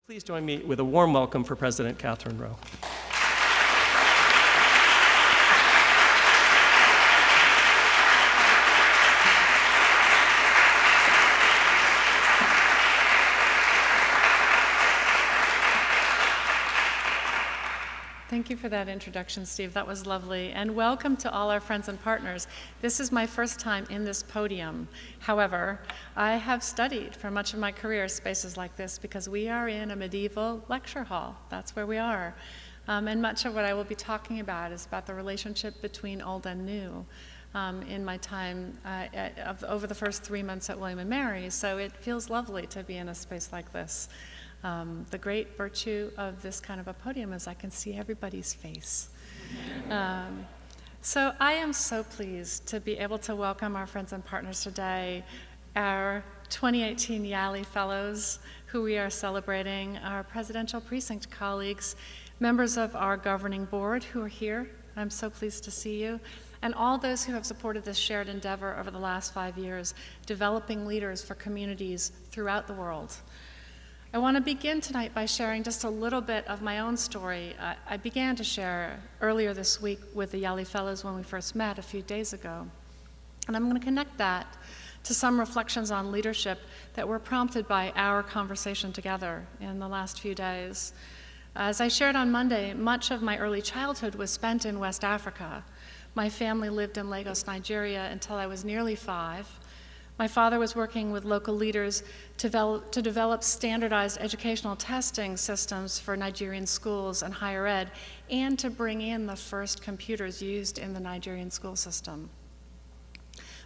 Please join me with a warm welcome for President Katherine Rowe. Thank you for that introduction, Steve. That was lovely. And welcome to all our friends and partners. This is my first time in this podium. However, I have studied for much of my career spaces like this because we are in a medieval lecture hall. That's where we are. And much of what I will be talking about is about the relationship between old and new in my time over the first 3 months at William & Mary. So it feels lovely to be in a space like this. The great virtue of this kind of a podium is I can see everybody's face. So I am so pleased to be able to welcome our friends and partners today, our 2018 YALI Fellows, who we are celebrating, our Presidential Precinct colleagues, members of our governing board who are here. I'm so pleased to see you. And all those who have supported this shared endeavor over the last 5 years, developing leaders for communities throughout the world. I want to begin tonight by sharing just a little bit of my own story. I began to share earlier this week with the YALI Fellows when we first met a few days ago. And I'm going to connect that to some reflections on leadership that were prompted by our conversation together in the last few days. As I shared on Monday, much of my early childhood was spent in West Africa. My family lived in Lagos, Nigeria until I was nearly 5. My father was working with local leaders to develop standardized educational testing systems for Nigerian schools and higher ed, and to bring in the first computers used in the Nigerian school system.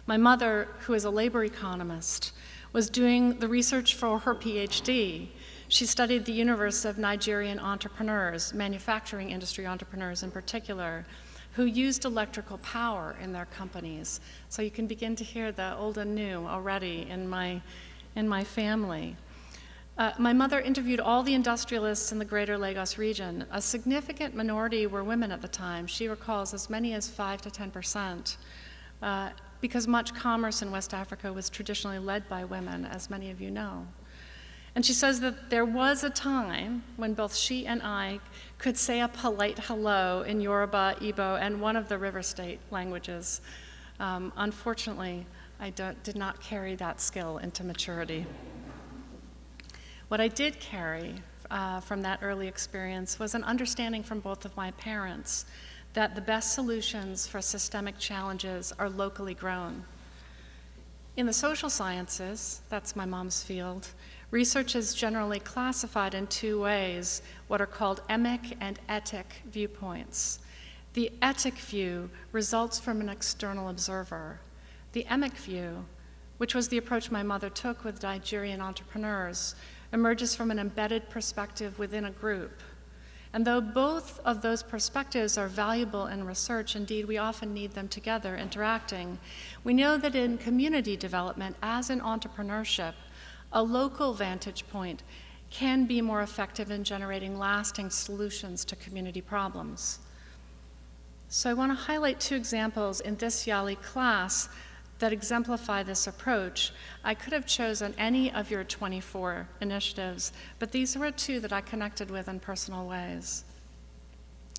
My mother, who is a labor economist, was doing the research for her PhD. She studied the universe of Nigerian entrepreneurs, manufacturing industry entrepreneurs in particular, who used electrical power in their companies. So you can begin to hear the old and new already in my family. My mother interviewed all the industrialists in the greater Lagos region. A significant minority were women at the time. She recalls as many as 5 to 10%, because much commerce in West Africa was traditionally led by women, as many of you know. And she says that there was a time when both she and I could say a polite hello in Yoruba, Igbo, and one of the river state languages. Unfortunately, I did not carry that skill into maturity. What I did carry from that early experience was an understanding from both of my parents that the best solutions for systemic challenges are locally grown. In the social sciences, that's my mom's field, research is generally classified in 2 ways, what are called emic and etic viewpoints. The etic view results from an external observer. The emic view, which was the approach my mother took with Nigerian entrepreneurs, emerges from an embedded perspective within a group. And though both of those perspectives are valuable in research, indeed we often need them together interacting, we know that in community development, as in entrepreneurship, a local vantage point can be more effective in generating lasting solutions to community problems. So I want to highlight 2 examples in this YALI class that exemplify this approach. I could have chosen any of your 24 initiatives, but these were 2 that I connected with in personal ways.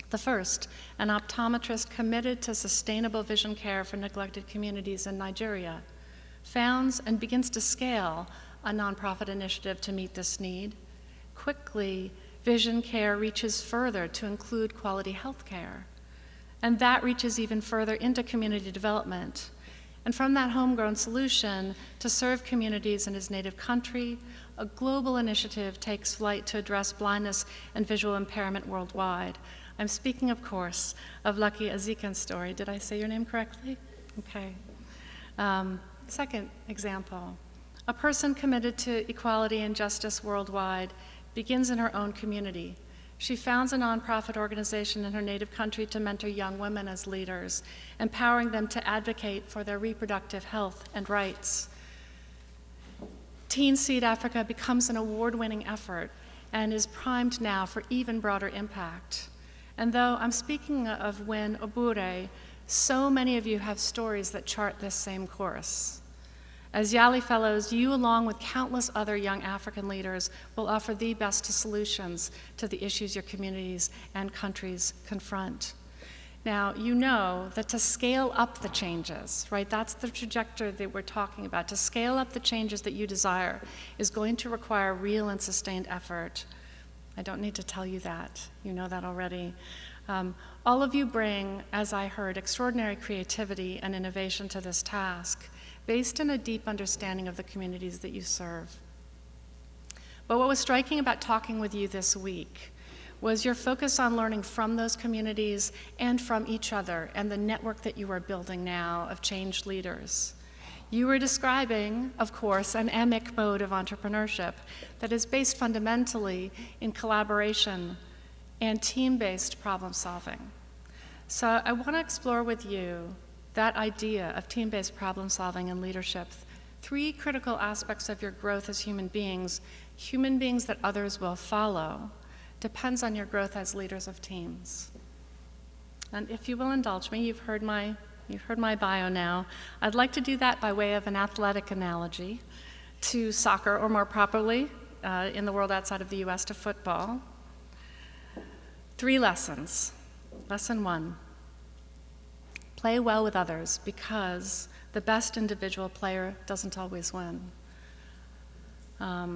The first, an optometrist committed to sustainable vision care for neglected communities in Nigeria, founds and begins to scale a nonprofit initiative to meet this need. Quickly, vision care reaches further to include quality health care, and that reaches even further into community development. And from that homegrown solution to serve communities in his native country, a global initiative takes flight to address blindness and visual impairment worldwide. I'm speaking, of course, of Lucky Azikian's story. Did I say your name correctly? Okay. Second example. A person committed to equality and justice worldwide begins in her own community. She founds a nonprofit organization in her native country to mentor young women as leaders, empowering them to advocate for their reproductive health and rights. Teen Seed Africa becomes an award-winning effort and is primed now for even broader impact. And though I'm speaking of Win Obure, so many of you have stories that chart this same course. As Yali Fellows, you, along with countless other young African leaders, will offer the best solutions to the issues your communities and countries confront. Now, you know that to scale up the changes, right, that's the trajectory that we're talking about. To scale up the changes that you desire is going to require real and sustained effort. I don't need to tell you that. You know that already. All of you bring, as I heard, extraordinary creativity and innovation to this task, based in a deep understanding of the communities that you serve. But what was striking about talking with you this week was your focus on learning from those communities and from each other and the network that you are building now of changed leaders. You were describing, of course, an emic mode of entrepreneurship that is based fundamentally in collaboration and team-based problem solving. So I want to explore with you that idea of team-based problem solving and leadership, three critical aspects of your growth as human beings that others will follow, depends on your growth as leaders of teams. And if you will indulge me, you've heard my bio now. I'd like to do that by way of an athletic analogy to soccer, or more properly, in the world outside of the US, to football. 3 lessons. Lesson 1. Play well with others, because the best individual player doesn't always win.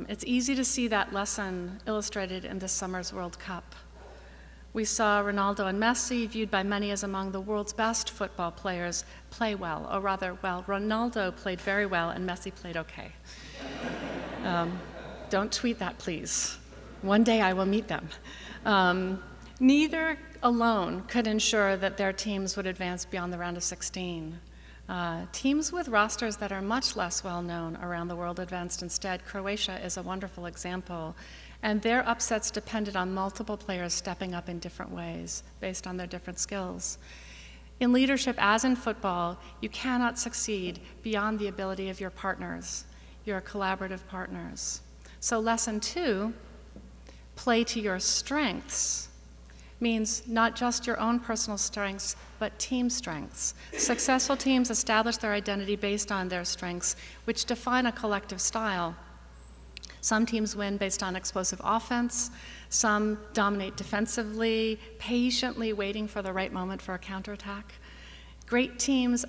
It's easy to see that lesson illustrated in this summer's World Cup. We saw Ronaldo and Messi, viewed by many as among the world's best football players, play well, or rather, well, Ronaldo played very well and Messi played okay. Don't tweet that, please. One day I will meet them. Neither alone could ensure that their teams would advance beyond the round of 16. Teams with rosters that are much less well known around the world advanced instead. Croatia is a wonderful example. And their upsets depended on multiple players stepping up in different ways based on their different skills. In leadership, as in football, you cannot succeed beyond the ability of your partners, your collaborative partners. So lesson 2, play to your strengths, means not just your own personal strengths, but team strengths. Successful teams establish their identity based on their strengths, which define a collective style. Some teams win based on explosive offense, some dominate defensively, patiently waiting for the right moment for a counterattack. Great teams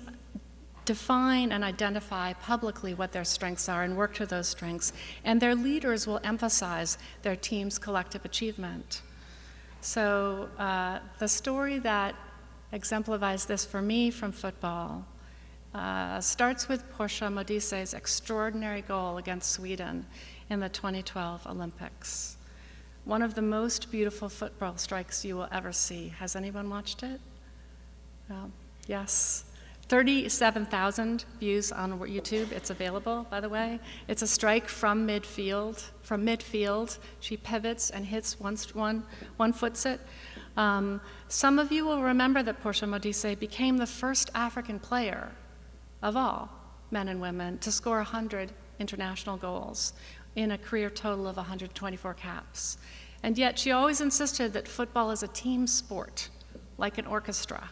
define and identify publicly what their strengths are and work to those strengths, and their leaders will emphasize their team's collective achievement. So the story that exemplifies this for me from football starts with Portia Modise's extraordinary goal against Sweden in the 2012 Olympics. One of the most beautiful football strikes you will ever see. Has anyone watched it? Yes. 37,000 views on YouTube. It's available, by the way. It's a strike from midfield. From midfield, she pivots and hits one foots it. Some of you will remember that Portia Modise became the first African player of all, men and women, to score 100 international goals in a career total of 124 caps. And yet she always insisted that football is a team sport, like an orchestra.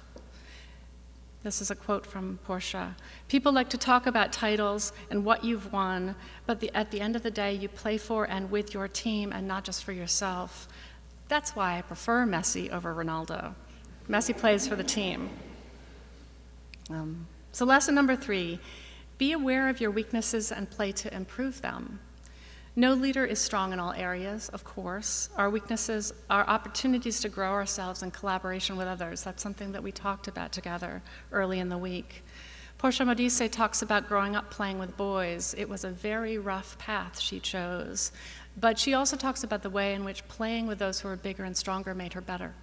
This is a quote from Portia. People like to talk about titles and what you've won, but at the end of the day, you play for and with your team and not just for yourself. That's why I prefer Messi over Ronaldo. Messi plays for the team. So lesson number 3, be aware of your weaknesses and play to improve them. No leader is strong in all areas, of course. Our weaknesses are opportunities to grow ourselves in collaboration with others. That's something that we talked about together early in the week. Portia Modise talks about growing up playing with boys. It was a very rough path she chose. But she also talks about the way in which playing with those who are bigger and stronger made her better.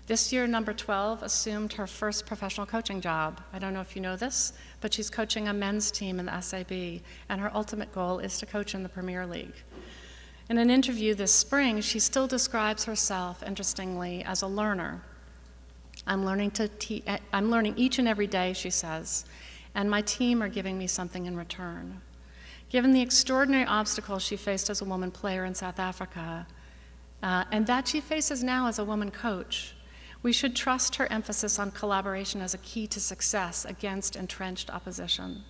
This year, number 12 assumed her first professional coaching job. I don't know if you know this, but she's coaching a men's team in the SAB, and her ultimate goal is to coach in the Premier League. In an interview this spring, she still describes herself, interestingly, as a learner. I'm learning each and every day, she says, and my team are giving me something in return. Given the extraordinary obstacles she faced as a woman player in South Africa, and that she faces now as a woman coach, we should trust her emphasis on collaboration as a key to success against entrenched opposition.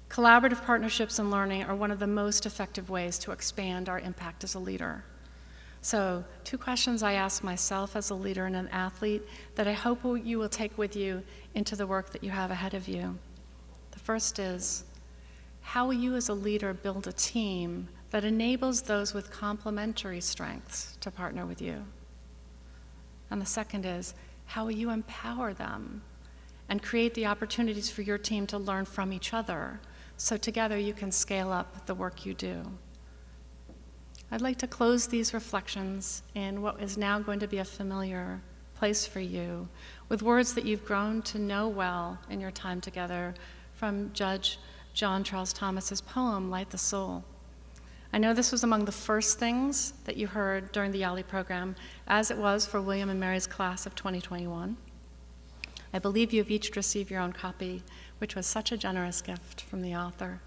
Collaborative partnerships and learning are one of the most effective ways to expand our impact as a leader. So, 2 questions I ask myself as a leader and an athlete that I hope you will take with you into the work that you have ahead of you. The first is, how will you as a leader build a team that enables those with complementary strengths to partner with you? And the second is, how will you empower them and create the opportunities for your team to learn from each other so together you can scale up the work you do? I'd like to close these reflections in what is now going to be a familiar place for you with words that you've grown to know well in your time together from Judge John Charles Thomas's poem, Light the Soul. I know this was among the first things that you heard during the YALI program, as it was for William and Mary's class of 2021. I believe you've each received your own copy, which was such a generous gift from the author.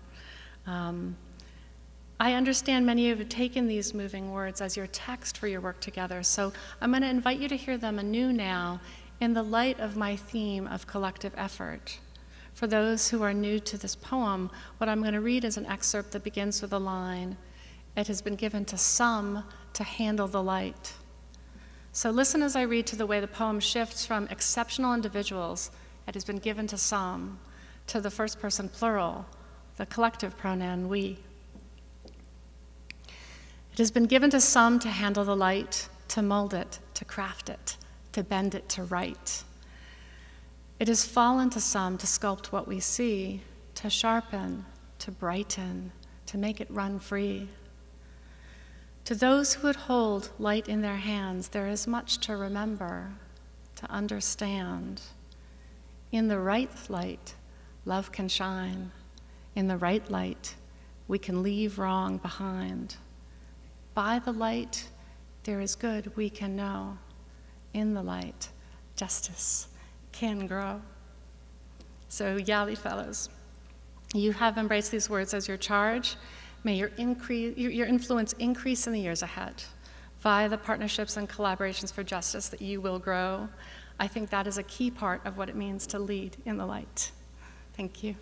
I understand many of you have taken these moving words as your text for your work together, so I'm going to invite you to hear them anew now in the light of my theme of collective effort. For those who are new to this poem, what I'm going to read is an excerpt that begins with a line, "It has been given to some to handle the light." So listen as I read to the way the poem shifts from exceptional individuals, "it has been given to some," to the first person plural, the collective pronoun we. It has been given to some to handle the light, to mold it, to craft it, to bend it to right. It has fallen to some to sculpt what we see, to sharpen, to brighten, to make it run free. To those who would hold light in their hands, there is much to remember, to understand. In the right light, love can shine. In the right light, we can leave wrong behind. By the light, there is good we can know. In the light, justice can grow. So, YALI Fellows, you have embraced these words as your charge. May your influence increase in the years ahead via the partnerships and collaborations for justice that you will grow. I think that is a key part of what it means to lead in the light. Thank you.